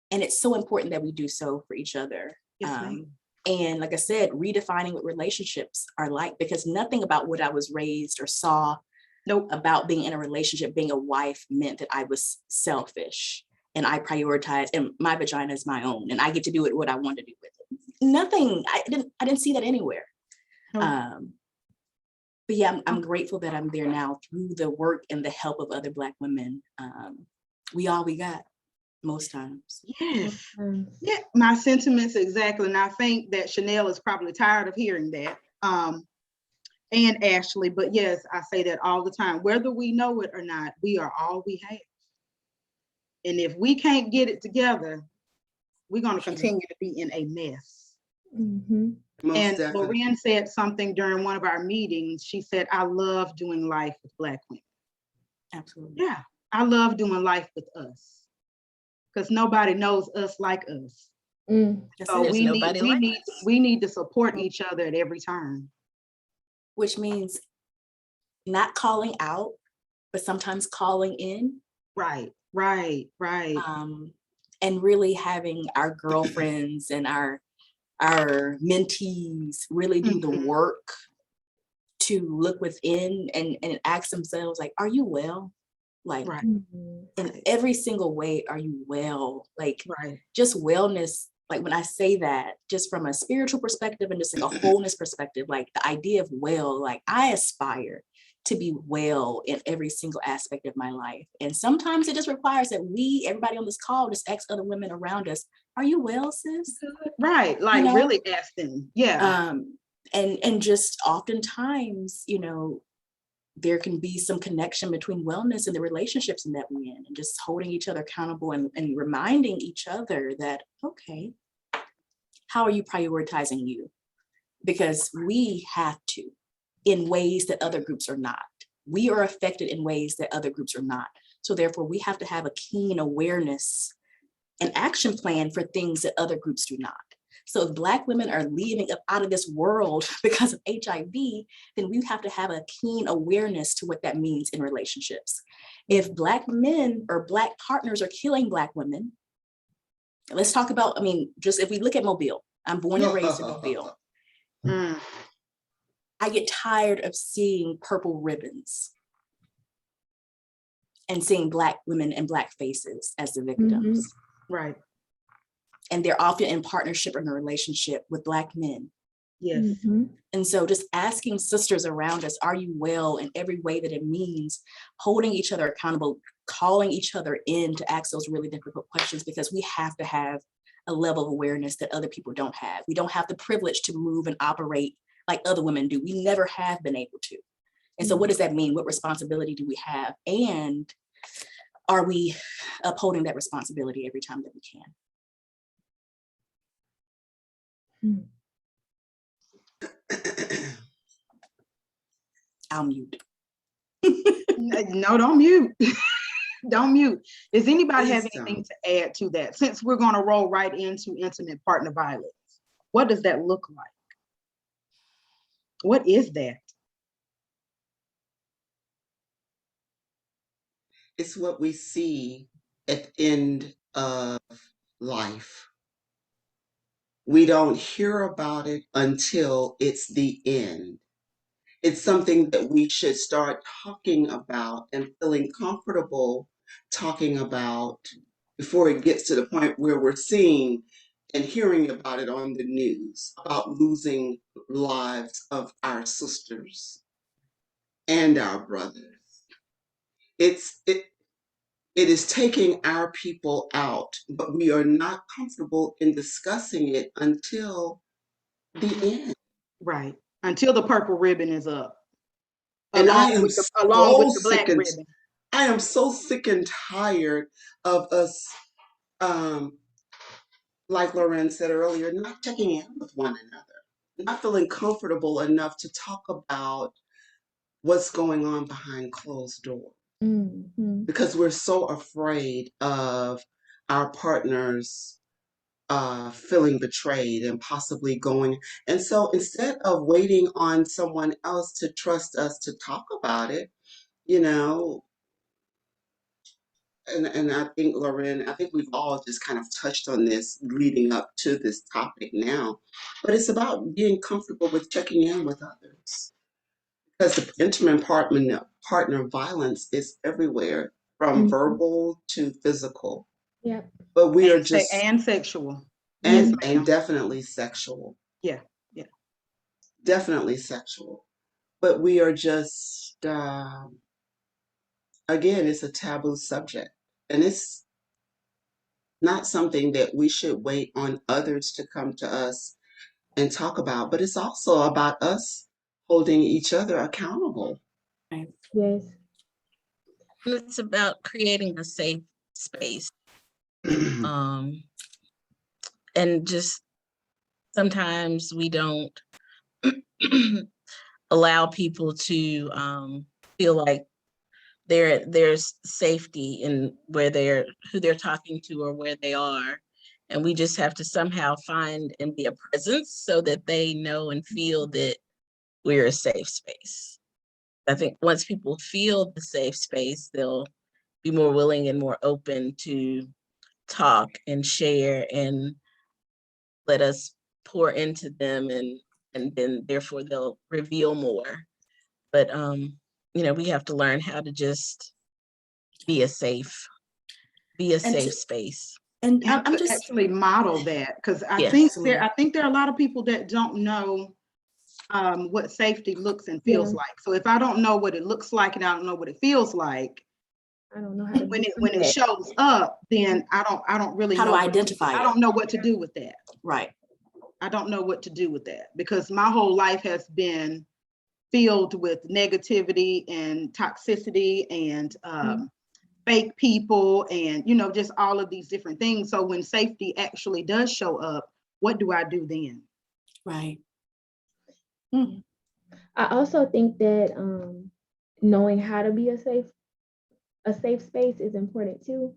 And it's so important that we do so for each other. Yes, ma'am. And like I said, redefining what relationships are like, because nothing about what I was raised or saw about being in a relationship, being a wife, meant that I was selfish and I prioritize, and my vagina is my own and I get to do it what I want to do with it. Nothing, I didn't see that anywhere. No. But yeah, I'm grateful that I'm there now through the work and the help of other Black women. We all we got most times. Yes. Yeah, my sentiments exactly. And I think that Chanel is probably tired of hearing that. And Ashley, but yes, I say that all the time. Whether we know it or not, we are all we have. And if we can't get it together, we're going to continue to be in a mess. Mm-hmm. Most And definitely. Lorraine said something during one of our meetings. She said, I love doing life with Black women. Absolutely. Yeah, I love doing life with us because nobody knows us like us. That's So it. There's nobody like us. we need to support each other at every turn. Which means not calling out, but sometimes calling in. Right. And really having our girlfriends and our mentees really do the work to look within and ask themselves, like, are you well? Like, Right. in every single way, are you well? Like, Right. just wellness. Like, when I say that, just from a spiritual perspective and just like a wholeness perspective, like the idea of well, like I aspire to be well in every single aspect of my life. And sometimes it just requires that everybody on this call, just ask other women around us, are you well, sis? Right. Like, You know? really ask them. Yeah. And just oftentimes, there can be some connection between wellness and the relationships in that we're in, and just holding each other accountable and reminding each other that, okay, how are you prioritizing you? Because we have to, in ways that other groups are not. We are affected in ways that other groups are not. So therefore, we have to have a keen awareness and action plan for things that other groups do not. So if Black women are leaving up out of this world because of HIV, then we have to have a keen awareness to what that means in relationships. If Black men or Black partners are killing Black women, let's talk about, just if we look at Mobile, I'm born and raised in Mobile. I get tired of seeing purple ribbons and seeing Black women and Black faces as the victims. Right. And they're often in partnership or in a relationship with Black men. Yes. And so just asking sisters around us, are you well, in every way that it means, holding each other accountable, calling each other in to ask those really difficult questions, because we have to have a level of awareness that other people don't have. We don't have the privilege to move and operate like other women do. We never have been able to. And so what does that mean? What responsibility do we have? And are we upholding that responsibility every time that we can? I'll mute. No, don't mute. Don't mute. Does anybody Please have don't. anything to add to that? Since we're going to roll right into intimate partner violence, what does that look like? What is that? It's what we see at the end of life. We don't hear about it until it's the end. It's something that we should start talking about and feeling comfortable talking about before it gets to the point where we're seeing and hearing about it on the news, about losing lives of our sisters and our brothers. It is taking our people out, but we are not comfortable in discussing it until the end. Right. Until the purple ribbon is up. And Along with the black ribbon. I am so sick and tired of us, like Lauren said earlier, not checking in with one another, not feeling comfortable enough to talk about what's going on behind closed doors. Because we're so afraid of our partners feeling betrayed and possibly going. And so instead of waiting on someone else to trust us to talk about it, and I think, Lauren, I think we've all just kind of touched on this leading up to this topic now, but it's about being comfortable with checking in with others. Because the intimate partner violence is everywhere, from verbal to physical. Yeah. But we are just and sexual. and Yes, ma'am. definitely sexual. Yeah. Definitely sexual. But we are just again, it's a taboo subject. And it's not something that we should wait on others to come to us and talk about, but it's also about us holding each other accountable. Yes. It's about creating a safe space. And just sometimes we don't allow people to feel like there's safety in who they're talking to or where they are. And we just have to somehow find and be a presence so that they know and feel that we're a safe space. I think once people feel the safe space, they'll be more willing and more open to talk and share and let us pour into them, and then therefore they'll reveal more. But we have to learn how to just be a safe space. And And I'm to just, actually model that, because I Yes. think there are a lot of people that don't know what safety looks and feels Yeah. like. So if I don't know what it looks like and I don't know what it feels like, I don't know how to when do it that. shows up, then I don't really how know do I identify I it? don't know what to do with that. Right. I don't know what to do with that, because my whole life has been filled with negativity and toxicity and fake people and just all of these different things. So when safety actually does show up, what do I do then? Right. I also think that knowing how to be a safe space is important too,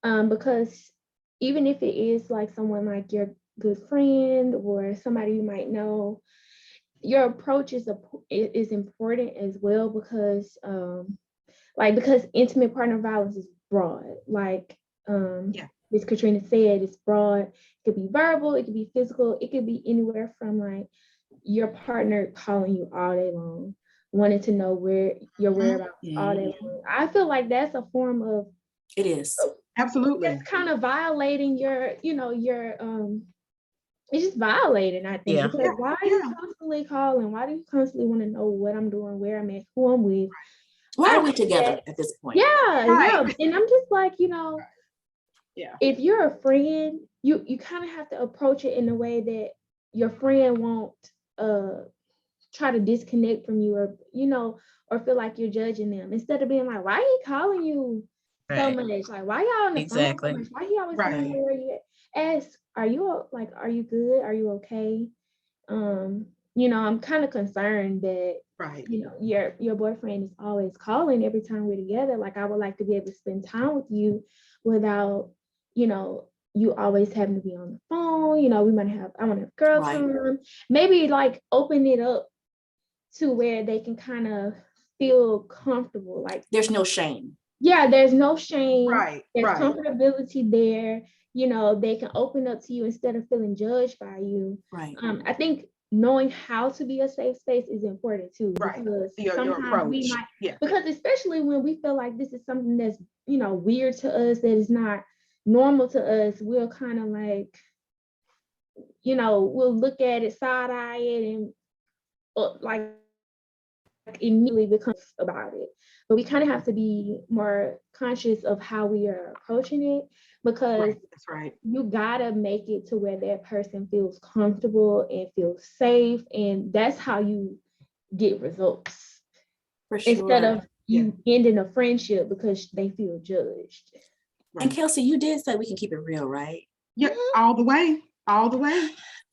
because even if it is like someone like your good friend or somebody you might know, your approach is important as well, because because intimate partner violence is broad. Like Ms. Katrina said, it's broad. It could be verbal, it could be physical, it could be anywhere from like your partner calling you all day long, wanting to know where your whereabouts all day long. I feel like that's a form of, it is. Absolutely. it's kind of violating your it's just violating, I think. Yeah. Because why are you constantly calling? Why do you constantly want to know what I'm doing, where I'm at, who I'm with? Why are we together at this point? Yeah. And I'm just like, Yeah. if you're a friend, you kind of have to approach it in a way that your friend won't try to disconnect from you, or feel like you're judging them, instead of being like, why are he calling you so much? Like, why y'all on the phone so much? Why he always want to know where you at? Ask, are you good? Are you okay? I'm kind of concerned that your boyfriend is always calling every time we're together. Like, I would like to be able to spend time with you without, you always having to be on the phone. I want to have girl time. Maybe like open it up to where they can kind of feel comfortable. Like, there's no shame. Yeah, there's no shame. Right. There's comfortability there. They can open up to you instead of feeling judged by you. Right. I think knowing how to be a safe space is important too. Right. Because Your sometimes approach. we might, because especially when we feel like this is something that's, weird to us, that is not normal to us, we'll kind of like, we'll look at it, side eye it, and like immediately becomes about it. But we kind of have to be more conscious of how we are approaching it, because that's right. You gotta make it to where that person feels comfortable and feels safe, and that's how you get results. For sure. Instead of you ending a friendship because they feel judged. And Kelsey, you did say we can keep it real, right? Yeah, all the way.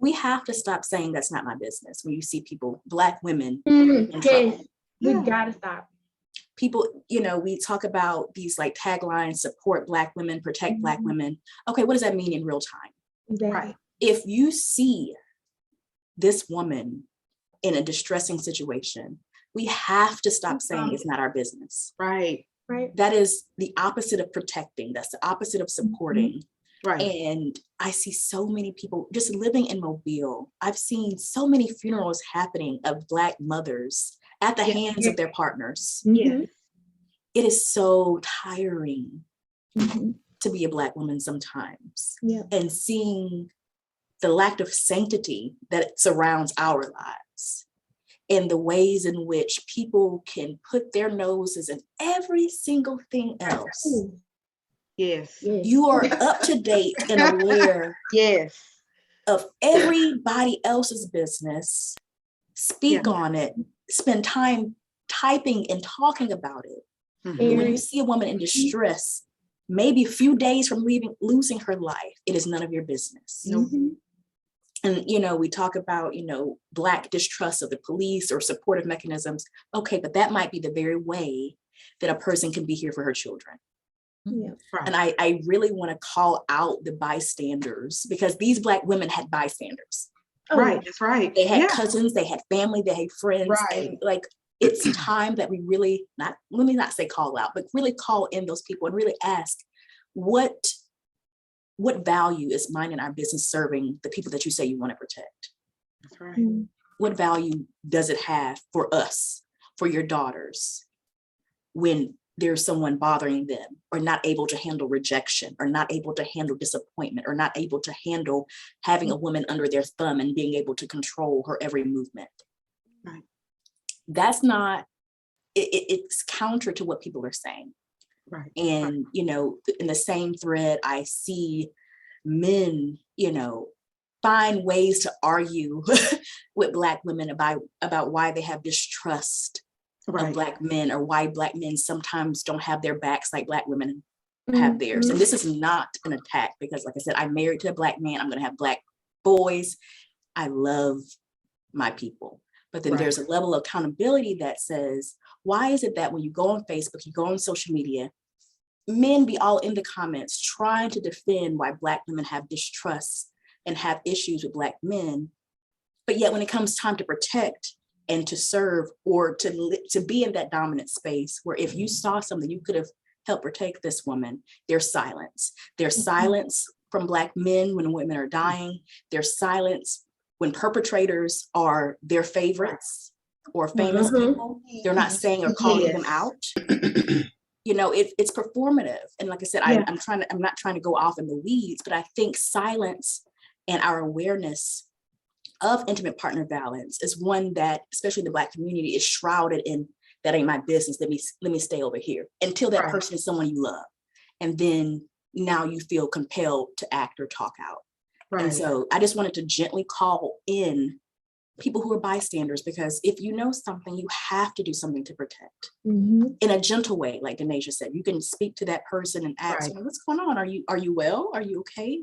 We have to stop saying that's not my business when you see people, Black women, Yes, we gotta stop. People, we talk about these like taglines: support Black women, protect Black women. Okay, what does that mean in real time? Exactly. Right. If you see this woman in a distressing situation, we have to stop saying it's not our business. Right. That is the opposite of protecting. That's the opposite of supporting. Right. And I see so many people just living in Mobile. I've seen so many funerals happening of Black mothers at the hands of their partners. Yes. It is so tiring to be a Black woman sometimes. And seeing the lack of sanctity that surrounds our lives, and the ways in which people can put their noses in every single thing else. Yes. You are up to date and aware of everybody else's business. Speak on it. Spend time typing and talking about it. But when you see a woman in distress, maybe a few days from losing her life, it is none of your business. And, we talk about, Black distrust of the police or supportive mechanisms. Okay, but that might be the very way that a person can be here for her children. Yeah. Right. And I really want to call out the bystanders, because these Black women had bystanders. Oh, Right. That's right. They had Yeah. cousins, they had family, they had friends. Right. And like, it's time that we really let me not say call out, but really call in those people and really ask, what value is minding our business serving the people that you say you want to protect? That's right. Mm. What value does it have for us, for your daughters, when there's someone bothering them, or not able to handle rejection, or not able to handle disappointment, or not able to handle having a woman under their thumb and being able to control her every movement? Right. That's not, it's counter to what people are saying. Right. And, you know, in the same thread, I see men, you know, find ways to argue with Black women about why they have distrust of Right. Black men, or why Black men sometimes don't have their backs like Black women have theirs. Mhm. And this is not an attack, because like I said, I'm married to a Black man. I'm going to have Black boys. I love my people. But then Right. there's a level of accountability that says, why is it that when you go on Facebook, you go on social media, men be all in the comments trying to defend why Black women have distrust and have issues with Black men, but yet when it comes time to protect and to serve, or to be in that dominant space where if you saw something you could have helped protect this woman, there's silence. There's silence from Black men when women are dying. There's silence when perpetrators are their favorites or famous people. They're not saying or calling them out. You know, it's performative. And like I said, Yeah. I'm not trying to go off in the weeds, but I think silence and our awareness of intimate partner violence is one that, especially in the Black community, is shrouded in, that ain't my business. Let me stay over here, until that Right. person is someone you love. And then now you feel compelled to act or talk out. Right. And so I just wanted to gently call in people who are bystanders, because if you know something, you have to do something to protect. Mhm. In a gentle way, like Denasia said, you can speak to that person and ask, Right. what's going on? Are you well? Are you okay?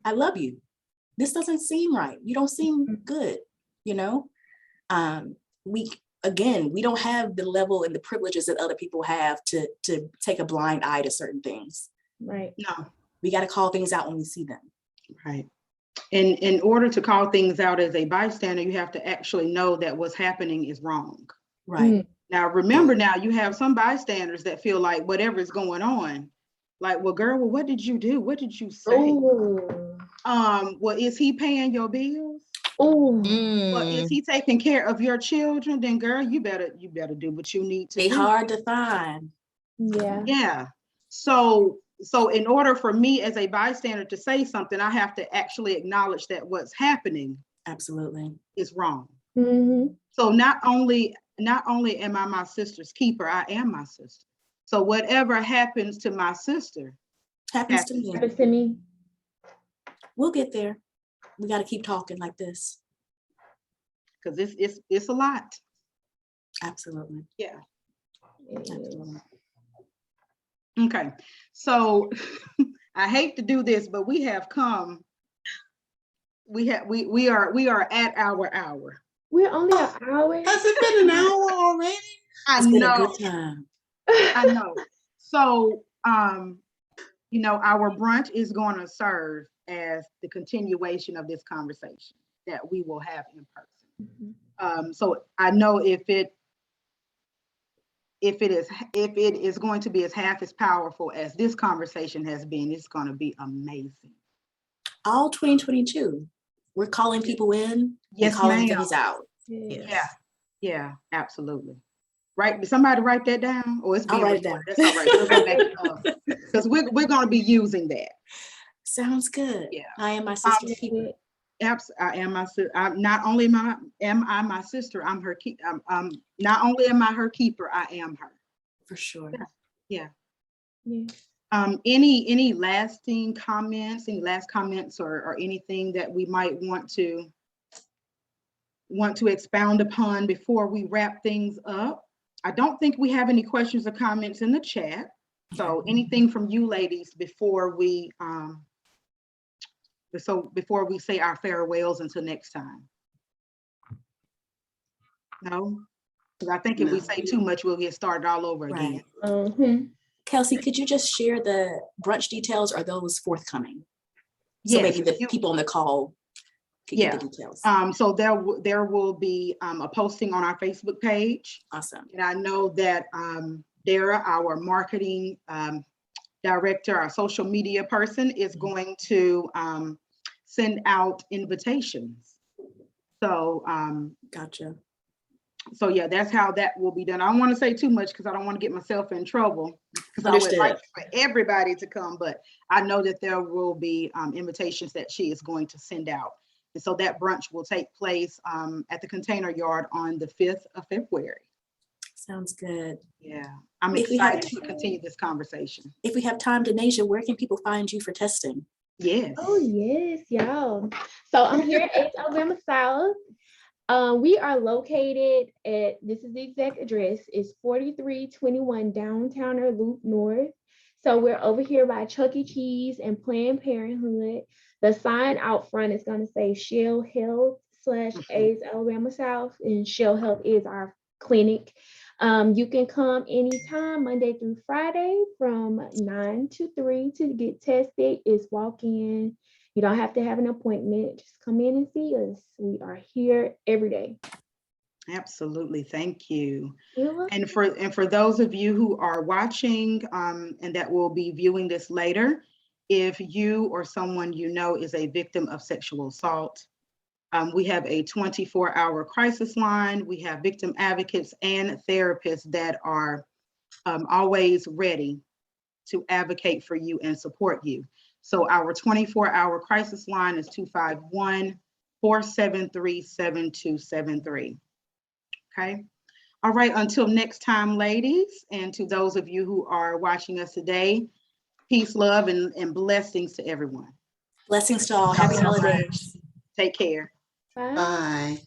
I love you. This doesn't seem right. You don't seem good, you know? We don't have the level and the privileges that other people have to take a blind eye to certain things. Right. No. We got to call things out when we see them. Right. And in order to call things out as a bystander, you have to actually know that what's happening is wrong. Right. Mm. Now, remember, now you have some bystanders that feel like whatever is going on, like, well, girl, well, what did you do? What did you say? Oh. Well, is he paying your bills? Oh. Well, is he taking care of your children? Then, girl, you better do what you need to They do. hard to find. Yeah. Yeah. So in order for me as a bystander to say something, I have to actually acknowledge that what's happening Absolutely. is wrong. Mhm. So not only am I my sister's keeper, I am my sister. So whatever happens to my sister Happens to me. Happens to me. We'll get there. We got to keep talking like this. because it's a lot. Absolutely. Yeah. Absolutely. Okay. So I hate to do this, but we are at our hour. We're only an hour. Has it been an hour already? It's been a good time. I know. So, our brunch is going to serve as the continuation of this conversation that we will have in person. Mhm. So I know if it is going to be as half as powerful as this conversation has been, it's going to be amazing. All 2022, we're calling people in Yes, and calling ma'am. things out. Yeah, absolutely. Right? Did somebody write that down? Or it's being I'll write it down. recorded? That's all right. We'll go back because we're going to be using that. Sounds good. Yeah. I am my sister's keeper. I am my sister. Not only am I my sister, I'm her not only am I her keeper, I am her. For sure. Yeah. Yeah. Any lasting comments, any last comments or anything that we might want to expound upon before we wrap things up? I don't think we have any questions or comments in the chat. So anything from you ladies before we say our farewells until next time? No? Because I think if we No. say too much, we'll get started all over again. Right. Kelsey, could you just share the brunch details? Are those forthcoming? So Yes, maybe the people on the call could get the details. So there will be a posting on our Facebook page. Awesome. And I know that Dara, our marketing director, our social media person, is going to send out invitations. So Gotcha. so yeah, that's how that will be done. I don't want to say too much because I don't want to get myself in trouble, because I would like for everybody to come, but I know that there will be invitations that she is going to send out. And so that brunch will take place at the Container Yard on the 5th of February. Sounds good. Yeah, I'm excited to continue this conversation. If we have time, Denasia, where can people find you for testing? Yes. Oh, yes, y'all. So I'm here at Alabama South. We are located at, this is the exact address, it's 4321 Downtowner Loop North. So we're over here by Chuck E. Cheese and Planned Parenthood. The sign out front is going to say Shell Health /AIDS Alabama South, and Shell Health is our clinic. You can come anytime, Monday through Friday, from 9 to 3 to get tested. It's walk-in. You don't have to have an appointment. Just come in and see us. We are here every day. Absolutely. Thank you. You're welcome. And for those of you who are watching and that will be viewing this later, if you or someone you know is a victim of sexual assault, we have a 24-hour crisis line. We have victim advocates and therapists that are always ready to advocate for you and support you. So our 24-hour crisis line is 251-473-7273. Okay. All right. Until next time, ladies, and to those of you who are watching us today, peace, love, and blessings to everyone. Blessings to all. Happy holidays. Take care. Bye. Bye.